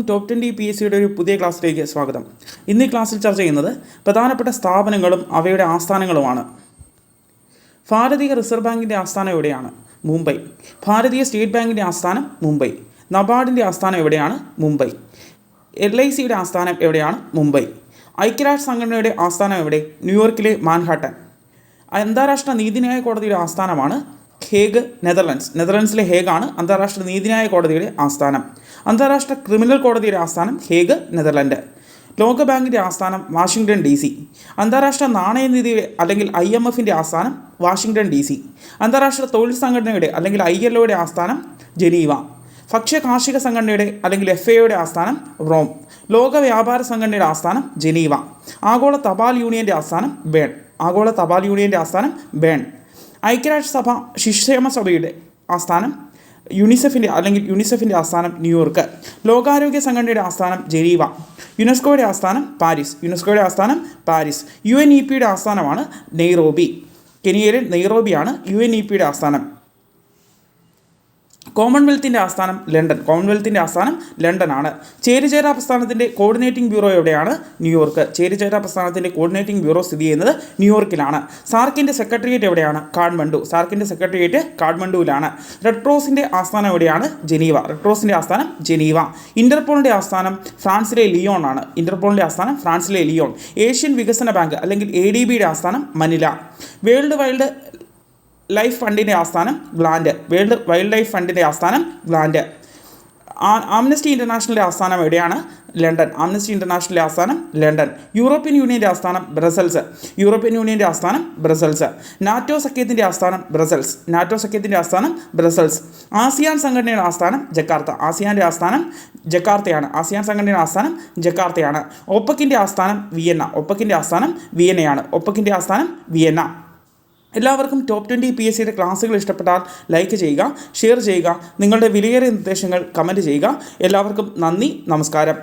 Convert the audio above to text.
Top 20 PSCയുടെ ഒരു പുതിയ ക്ലാസ്സിലേക്ക് സ്വാഗതം. ഇന്ന് ഈ ക്ലാസ്സിൽ ചർച്ച ചെയ്യുന്നത് പ്രധാനപ്പെട്ട സ്ഥാപനങ്ങളും അവയുടെ ആസ്ഥാനങ്ങളുമാണ്. ഭാരതീയ റിസർവ് ബാങ്കിൻ്റെ ആസ്ഥാനം എവിടെയാണ്? മുംബൈ. ഭാരതീയ സ്റ്റേറ്റ് ബാങ്കിൻ്റെ ആസ്ഥാനം മുംബൈ. നബാർഡിൻ്റെ ആസ്ഥാനം എവിടെയാണ്? മുംബൈ. LICയുടെ ആസ്ഥാനം എവിടെയാണ്? മുംബൈ. ഐക്യരാഷ്ട്ര സംഘടനയുടെ ആസ്ഥാനം എവിടെ? ന്യൂയോർക്കിലെ മാൻഹാട്ടൻ. അന്താരാഷ്ട്ര നീതിന്യായ കോടതിയുടെ ആസ്ഥാനമാണ് ഹേഗ്, നെതർലൻഡ്സ്. നെതർലൻഡ്സിലെ ഹേഗാണ് അന്താരാഷ്ട്ര നീതിന്യായ കോടതിയുടെ ആസ്ഥാനം. അന്താരാഷ്ട്ര ക്രിമിനൽ കോടതിയുടെ ആസ്ഥാനം ഹേഗ്, നെതർലൻഡ്. ലോകബാങ്കിൻ്റെ ആസ്ഥാനം വാഷിംഗ്ടൺ DC. അന്താരാഷ്ട്ര നാണയനിധിയുടെ അല്ലെങ്കിൽ IMFൻ്റെ ആസ്ഥാനം വാഷിംഗ്ടൺ DC. അന്താരാഷ്ട്ര തൊഴിൽ സംഘടനയുടെ അല്ലെങ്കിൽ ILOയുടെ ആസ്ഥാനം ജനീവ. ഭക്ഷ്യ കാർഷിക സംഘടനയുടെ അല്ലെങ്കിൽ FAOയുടെ ആസ്ഥാനം റോം. ലോക വ്യാപാര സംഘടനയുടെ ആസ്ഥാനം ജനീവ. ആഗോള തപാൽ യൂണിയൻ്റെ ആസ്ഥാനം ബേൺ. ആഗോള തപാൽ യൂണിയൻ്റെ ആസ്ഥാനം ബേൺ. ഐക്യരാഷ്ട്രസഭ ശിശുക്ഷേമ സഭയുടെ ആസ്ഥാനം യുനിസെഫിൻ്റെ ആസ്ഥാനം ന്യൂയോർക്ക്. ലോകാരോഗ്യ സംഘടനയുടെ ആസ്ഥാനം ജനീവ. യുനെസ്കോയുടെ ആസ്ഥാനം പാരീസ്. UNEPയുടെ ആസ്ഥാനമാണ് നെയ്റോബി. കെനിയയിലെ നെയ്റോബിയാണ് UNEPയുടെ ആസ്ഥാനം. കോമൺവെൽത്തിൻ്റെ ആസ്ഥാനം ലണ്ടൻ ആണ്. ചേരിചേരാ പ്രസ്ഥാനത്തിൻ്റെ കോർഡിനേറ്റിംഗ് ബ്യൂറോ എവിടെയാണ്? ന്യൂയോർക്ക്. ചേരിചേരാ പ്രസ്ഥാനത്തിൻ്റെ കോർഡിനേറ്റിംഗ് ബ്യൂറോ സ്ഥിതി ചെയ്യുന്നത് ന്യൂയോർക്കിലാണ്. സാർക്കിൻ്റെ സെക്രട്ടേറിയറ്റ് എവിടെയാണ്? കാഠ്മണ്ഡുവിലാണ്. റെഡ് ക്രോസിൻ്റെ ആസ്ഥാനം എവിടെയാണ്? ജനീവ. ഇന്റർപോളിൻ്റെ ആസ്ഥാനം ഫ്രാൻസിലെ ലിയോൺ. ഏഷ്യൻ വികസന ബാങ്ക് അല്ലെങ്കിൽ ADBയുടെ ആസ്ഥാനം മനില. വേൾഡ് വൈൽഡ് ലൈഫ് ഫണ്ടിൻ്റെ ആസ്ഥാനം ഗ്ലാൻഡ്. ആംനസ്റ്റി ഇൻ്റർനാഷണലിൻ്റെ ആസ്ഥാനം എവിടെയാണ്? ലണ്ടൻ. യൂറോപ്യൻ യൂണിയൻ്റെ ആസ്ഥാനം ബ്രസൽസ്. നാറ്റോ സഖ്യത്തിൻ്റെ ആസ്ഥാനം ബ്രസൽസ്. ആസിയാൻ സംഘടനയുടെ ആസ്ഥാനം ജക്കാർത്തയാണ്. ഒപ്പക്കിൻ്റെ ആസ്ഥാനം വിയന്ന. എല്ലാവർക്കും ടോപ്പ് 20 PSCയുടെ ക്ലാസ്സുകൾ ഇഷ്ടപ്പെട്ടാൽ ലൈക്ക് ചെയ്യുക, ഷെയർ ചെയ്യുക, നിങ്ങളുടെ വിലയേറിയ നിർദ്ദേശങ്ങൾ കമൻറ്റ് ചെയ്യുക. എല്ലാവർക്കും നന്ദി, നമസ്കാരം.